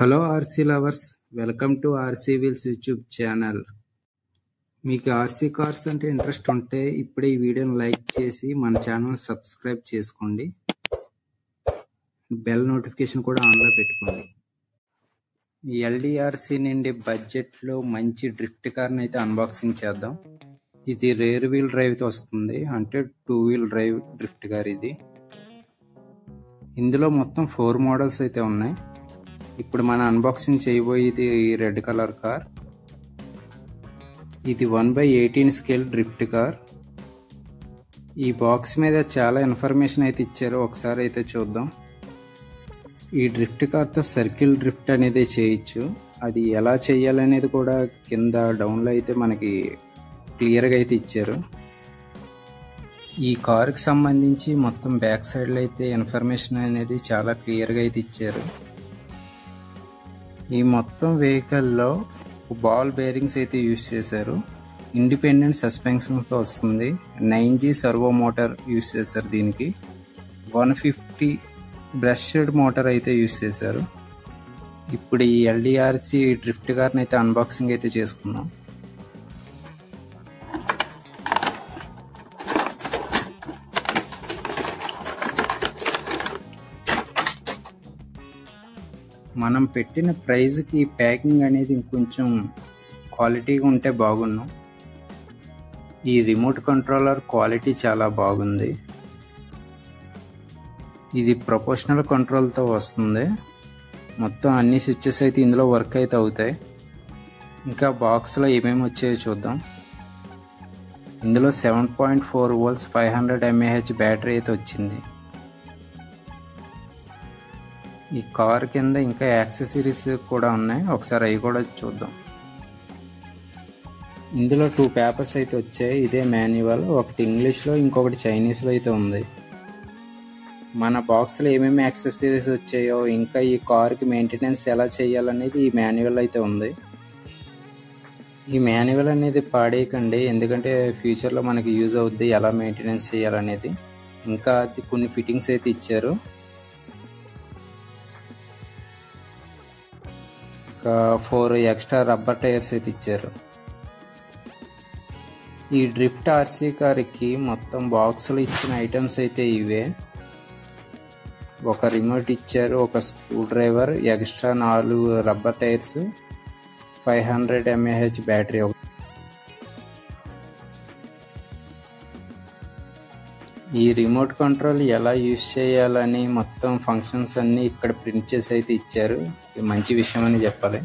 Hello RC lovers, welcome to RC wheels YouTube channel. మీకు RC cars అంటే interest ఉంటే ఇప్పుడే ఈ వీడియోని లైక్ చేసి మన ఛానల్ సబ్స్క్రైబ్ చేసుకోండి. బెల్ నోటిఫికేషన్ కూడా ఆన్లో పెట్టుకోండి. ఎల్డిఆర్సీ నుండి బడ్జెట్లో మంచి డ్రిఫ్ట్ కార్ని అయితే అన్బాక్సింగ్ చేద్దాం. ఇది రేర్ వీల్ డ్రైవ్తో వస్తుంది, అంటే 2 వీల్ డ్రైవ్ డ్రిఫ్ట్ కార్ ఇది. ఇందులో మొత్తం 4 మోడల్స్ అయితే ఉన్నాయి. ఇప్పుడు మన అన్బాక్సింగ్ చేయబోయేది రెడ్ కలర్ కార్. ఇది 1/18 స్కేల్ డ్రిఫ్ట్ కార్. ఈ బాక్స్ మీద చాలా ఇన్ఫర్మేషన్ అయితే ఇచ్చారు, ఒకసారి అయితే చూద్దాం. ఈ డ్రిఫ్ట్ కార్తో సర్కిల్ డ్రిఫ్ట్ అనేది చేయొచ్చు. అది ఎలా చేయాలనేది కూడా కింద డౌన్లో అయితే మనకి క్లియర్గా అయితే ఇచ్చారు. ఈ కార్కి సంబంధించి మొత్తం బ్యాక్ సైడ్లో అయితే ఇన్ఫర్మేషన్ అనేది చాలా క్లియర్గా అయితే ఇచ్చారు. ఈ మొత్తం వెహికల్లో బాల్ బేరింగ్స్ అయితే యూజ్ చేశారు. ఇండిపెండెంట్ సస్పెన్షన్తో వస్తుంది. 9G సర్వో మోటార్ యూజ్ చేశారు. దీనికి 150 బ్రష్డ్ మోటార్ అయితే యూజ్ చేశారు. ఇప్పుడు ఈ ఎల్డిఆర్సీ డ్రిఫ్ట్ కార్ని అయితే అన్బాక్సింగ్ అయితే చేసుకుందాం. మనం పెట్టిన ప్రైజ్కి ప్యాకింగ్ అనేది ఇంకొంచెం క్వాలిటీగా ఉంటే బాగున్నాం. ఈ రిమోట్ కంట్రోలర్ క్వాలిటీ చాలా బాగుంది. ఇది ప్రొపోర్షనల్ కంట్రోల్తో వస్తుంది. మొత్తం అన్ని స్విచ్చెస్ అయితే ఇందులో వర్క్ అయితే అవుతాయి. ఇంకా బాక్స్లో ఏమేమి వచ్చాయో చూద్దాం. ఇందులో 7.4 volts 500 mAh బ్యాటరీ అయితే వచ్చింది. ఈ కార్ కింద ఇంకా యాక్సెసరీస్ కూడా ఉన్నాయి, ఒకసారి అవి కూడా చూద్దాం. ఇందులో 2 పేపర్స్ అయితే వచ్చాయి. ఇదే మాన్యువల్, ఒకటి ఇంగ్లీష్లో ఇంకొకటి చైనీస్లో అయితే ఉంది. మన బాక్స్లో ఏమేమి యాక్సెసరీస్ వచ్చాయో ఇంకా ఈ కార్కి మెయింటెనెన్స్ ఎలా చేయాలనేది ఈ మాన్యువల్ అయితే ఉంది. ఈ మాన్యువల్ అనేది పాడేయకండి, ఎందుకంటే ఫ్యూచర్లో మనకి యూజ్ అవుద్ది ఎలా మెయింటెనెన్స్ చేయాలనేది. ఇంకా అది కొన్ని ఫిట్టింగ్స్ అయితే ఇచ్చారు. 4 ఎక్స్ట్రా రబ్బర్ టైర్స్ అయితే ఇచ్చారు. ఈ డ్రిఫ్ట్ ఆర్సీ కార్కి మొత్తం బాక్స్లో ఇచ్చిన ఐటమ్స్ అయితే ఇవే. ఒక రిమోట్ ఇచ్చారు, ఒక screw driver, extra 4 rubber tyres, 500 mAh battery. ఈ రిమోట్ కంట్రోల్ ఎలా యూజ్ చేయాలని మొత్తం ఫంక్షన్స్ అన్నీ ఇక్కడ ప్రింట్ చేసి అయితే ఇచ్చారు. ఇది మంచి విషయం అని చెప్పాలి.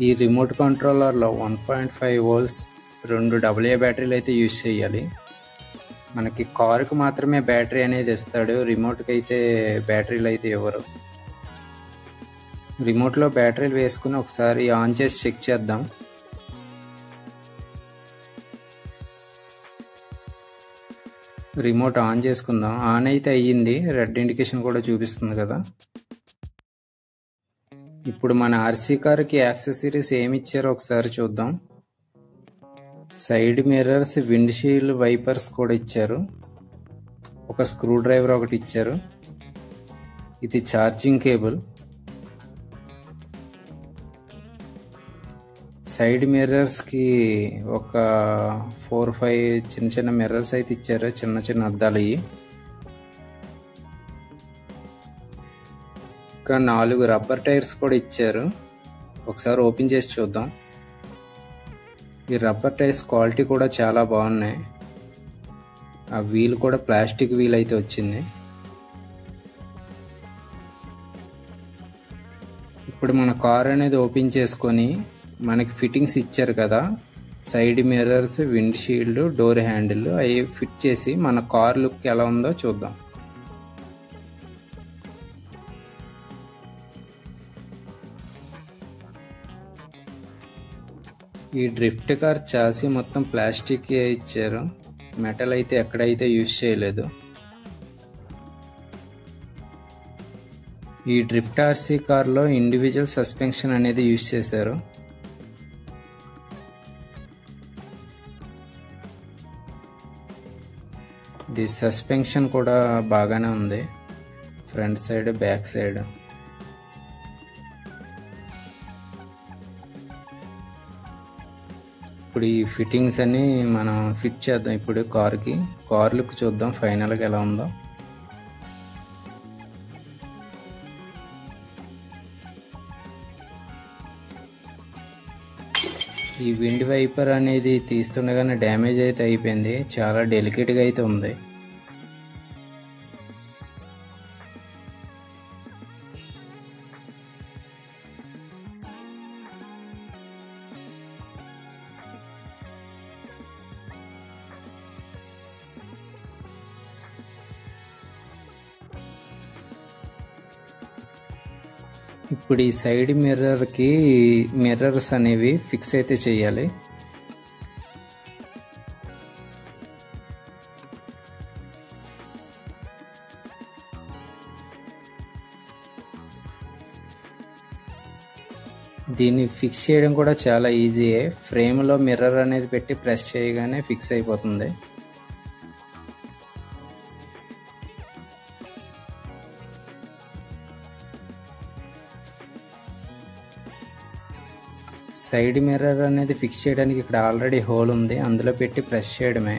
ఈ రిమోట్ కంట్రోలర్లో 1.5 volts 2 AA బ్యాటరీలు అయితే యూజ్ చేయాలి. మనకి కారుకు మాత్రమే బ్యాటరీ అనేది ఇస్తాడు, రిమోట్కి అయితే బ్యాటరీలు అయితే ఇవ్వరు. రిమోట్లో బ్యాటరీలు వేసుకుని ఒకసారి ఆన్ చేసి చెక్ చేద్దాం. రిమోట్ ఆన్ చేసుకుందాం. ఆన్ అయితే అయ్యింది, రెడ్ ఇండికేషన్ కూడా చూపిస్తుంది కదా. ఇప్పుడు మన ఆర్సీ కార్కి యాక్సెసరీస్ ఏమి ఇచ్చారో ఒకసారి చూద్దాం. సైడ్ మిర్రర్స్, విండ్షీల్డ్ వైపర్స్ కూడా ఇచ్చారు. ఒక స్క్రూ డ్రైవర్ ఒకటి ఇచ్చారు. ఇది ఛార్జింగ్ కేబుల్. సైడ్ మిర్రర్స్కి ఒక 4-5 చిన్న చిన్న మిర్రర్స్ అయితే ఇచ్చారు, చిన్న చిన్న అద్దాలు. ఇంకా 4 రబ్బర్ టైర్స్ కూడా ఇచ్చారు. ఒకసారి ఓపెన్ చేసి చూద్దాం. ఈ రబ్బర్ టైర్స్ క్వాలిటీ కూడా చాలా బాగున్నాయి. ఆ వీల్ కూడా ప్లాస్టిక్ వీల్ అయితే వచ్చింది. ఇప్పుడు మన కార్ అనేది ఓపెన్ చేసుకొని మనకి ఫిట్టింగ్స్ ఇచ్చారు కదా, side mirrors, wind shield, door handle, అవి ఫిట్ చేసి మన కార్ లుక్ ఎలా ఉందో చూద్దాం. ఈ డ్రిఫ్ట్ కార్ చాసీ మొత్తం ప్లాస్టిక్ ఇచ్చారు, మెటల్ అయితే ఎక్కడైతే యూజ్ చేయలేదు. ఈ డ్రిఫ్ట్ ఆర్సీ కార్లో ఇండివిజువల్ సస్పెన్షన్ అనేది యూజ్ చేశారు. ఇది సస్పెన్షన్ కూడా బాగానే ఉంది, ఫ్రంట్ సైడ్ బ్యాక్ సైడ్. ఇప్పుడు ఈ ఫిట్టింగ్స్ అన్ని మనం ఫిట్ చేద్దాం. ఇప్పుడు కార్ లుక్ చూద్దాం ఫైనల్గా ఎలా ఉందో. ఈ విండ్ వైపర్ అనేది తీస్తుండగానే డ్యామేజ్ అయితే అయిపోయింది, చాలా డెలికేట్గా అయితే ఉంది. ఇప్పుడు ఈ సైడ్ మిర్రర్స్ అనేవి ఫిక్స్ అయితే చేయాలి. దీన్ని ఫిక్స్ చేయడం కూడా చాలా ఈజీయే. ఫ్రేమ్లో మిర్రర్ అనేది పెట్టి ప్రెస్ చేయగానే ఫిక్స్ అయిపోతుంది. సైడ్ మిర్రర్ అనేది ఫిక్స్ చేయడానికి ఇక్కడ ఆల్రెడీ హోల్ ఉంది, అందులో పెట్టి ప్రెస్ చేయడమే.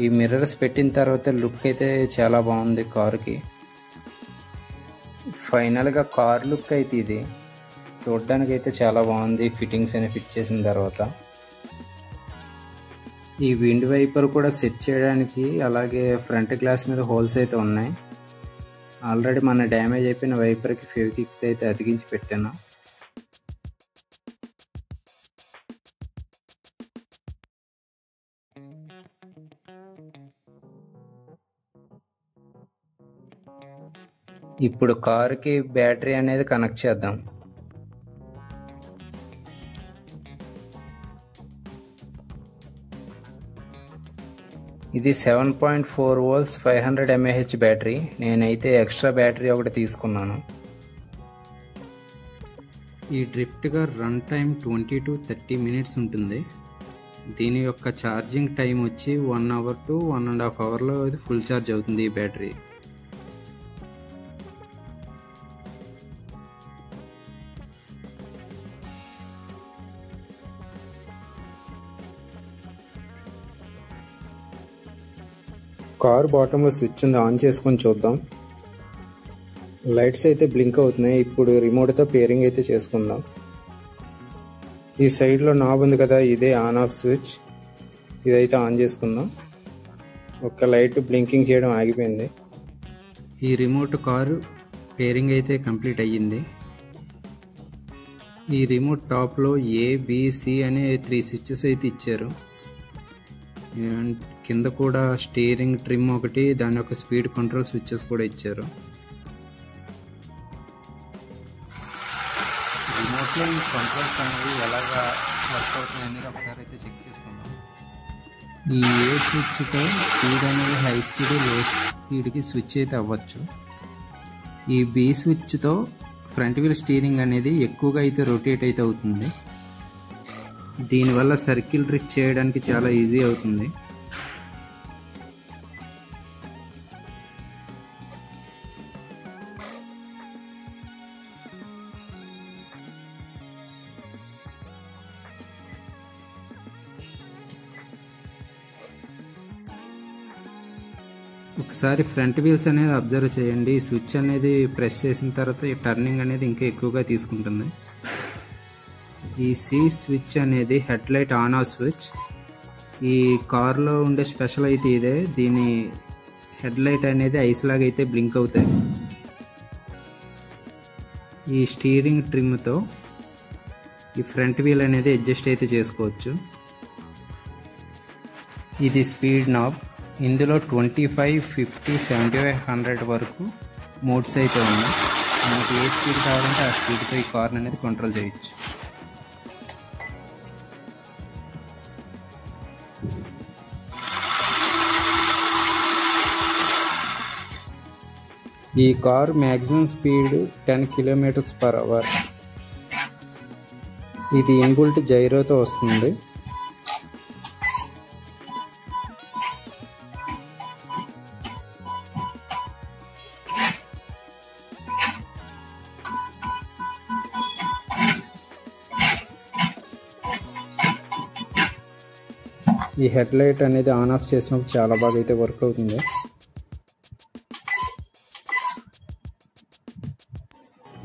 ఈ మిర్రర్స్ పెట్టిన తర్వాత లుక్ అయితే చాలా బాగుంది కారుకి. ఫైనల్గా కార్ లుక్ అయితే ఇది చూడడానికి అయితే చాలా బాగుంది ఫిట్టింగ్స్ అని ఫిట్ చేసిన తర్వాత. ఈ విండ్ వైపర్ కూడా సెట్ చేయడానికి అలాగే ఫ్రంట్ గ్లాస్ మీద హోల్స్ అయితే ఉన్నాయి. ఆల్రెడీ మన డ్యామేజ్ అయిపోయిన వైపర్కి ఫెవిక్విక్ అయితే అతికించి పెట్టాను. ఇప్పుడు కారుకి బ్యాటరీ అనేది కనెక్ట్ చేద్దాం. ఇది 7.4 volts 500 mAh బ్యాటరీ. నేనైతే ఎక్స్ట్రా బ్యాటరీ ఒకటి తీసుకున్నాను. ఈ drift car run time 20 to 30 minutes ఉంటుంది. దీని యొక్క ఛార్జింగ్ టైం వచ్చి 1 hour to 1.5 hourలో ఇది ఫుల్ ఛార్జ్ అవుతుంది ఈ బ్యాటరీ. కార్ బాటంలో స్విచ్ ఉంది, ఆన్ చేసుకొని చూద్దాం. లైట్స్ అయితే బ్లింక్ అవుతున్నాయి. ఇప్పుడు రిమోట్తో పేరింగ్ అయితే చేసుకుందాం. ఈ సైడ్లో నాబ్ ఉంది కదా, ఇదే ఆన్ ఆఫ్ స్విచ్. ఇదైతే ఆన్ చేసుకుందాం. ఒక లైట్ బ్లింకింగ్ చేయడం ఆగిపోయింది. ఈ రిమోట్ కారు పేరింగ్ అయితే కంప్లీట్ అయ్యింది. ఈ రిమోట్ టాప్లో ABC అనే 3 స్విచ్చెస్ అయితే ఇచ్చారు. కింద కూడా స్టీరింగ్ ట్రిమ్ ఒకటి, దాని యొక్క స్పీడ్ కంట్రోల్ స్విచ్చెస్ కూడా ఇచ్చారు. రిమోట్లో ఈ కంట్రోల్స్ అనేవి ఎలాగా వర్క్ అవుతాయి అనేది ఒకసారి అయితే చెక్ చేసుకుందాం. ఈ ఏ స్విచ్తో స్పీడ్ అనేది హై స్పీడ్ లో స్పీడ్కి స్విచ్ అయితే అవ్వచ్చు. ఈ B స్విచ్తో ఫ్రంట్ వీల్ స్టీరింగ్ అనేది ఎక్కువగా అయితే రొటేట్ అయితే అవుతుంది. దీనివల్ల సర్కిల్ డ్రిఫ్ట్ చేయడానికి చాలా ఈజీ అవుతుంది. ఒకసారి ఫ్రంట్ వీల్స్ అనేది అబ్జర్వ్ చేయండి. ఈ స్విచ్ అనేది ప్రెస్ చేసిన తర్వాత ఈ టర్నింగ్ అనేది ఇంకా ఎక్కువగా తీసుకుంటుంది. ఈ C స్విచ్ అనేది head light on off switch. ఈ కార్లో ఉండే స్పెషల్ అయితే ఇదే. దీని హెడ్ లైట్ అనేది ఐస్ లాగా అయితే బ్లింక్ అవుతాయి. ఈ స్టీరింగ్ ట్రిమ్తో ఈ ఫ్రంట్ వీల్ అనేది అడ్జస్ట్ అయితే చేసుకోవచ్చు. ఇది స్పీడ్ నాబ్. ఇందులో 25, 50, 75, 100 వరకు మోడ్స్ అయితే ఉన్నాయి. మనకి ఏ స్పీడ్ కావాలంటే ఆ స్పీడ్తో ఈ కార్ని అనేది కంట్రోల్ చేయొచ్చు. ఈ కార్ మ్యాక్సిమం స్పీడ్ 10 km/h. ఇది ఇన్బుల్ట్ జైరోతో వస్తుంది. ఈ హెడ్ లైట్ అనేది ఆన్ ఆఫ్ చేసినప్పుడు చాలా బాగా అయితే వర్క్ అవుతుంది.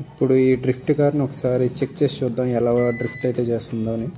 ఇప్పుడు ఈ డ్రిఫ్ట్ కార్ని ఒకసారి చెక్ చేసి చూద్దాం ఎలా డ్రిఫ్ట్ అయితే చేస్తుందో అని.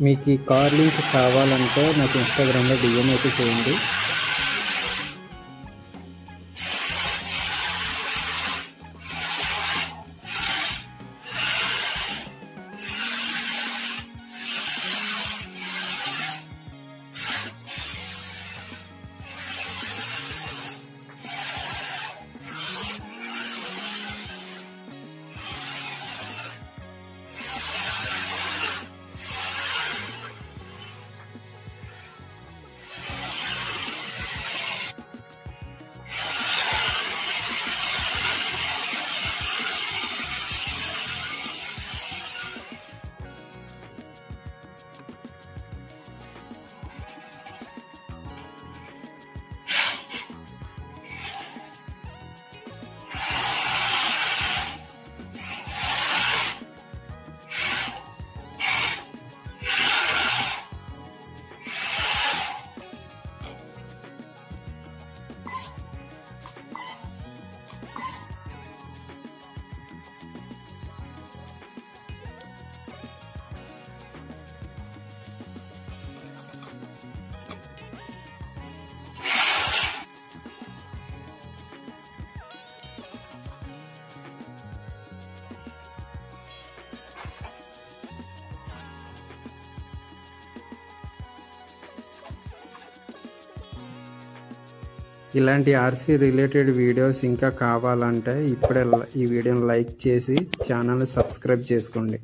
మీకు ఈ కార్ లింక్ కావాలంటే నాకు ఇన్స్టాగ్రామ్లో డిఎం అయితే చేయండి. ఇలాంటి ఆర్సీ రిలేటెడ్ వీడియోస్ ఇంకా కావాలంటే ఇప్పుడే ఈ వీడియోని లైక్ చేసి ఛానల్ని సబ్స్క్రైబ్ చేసుకోండి.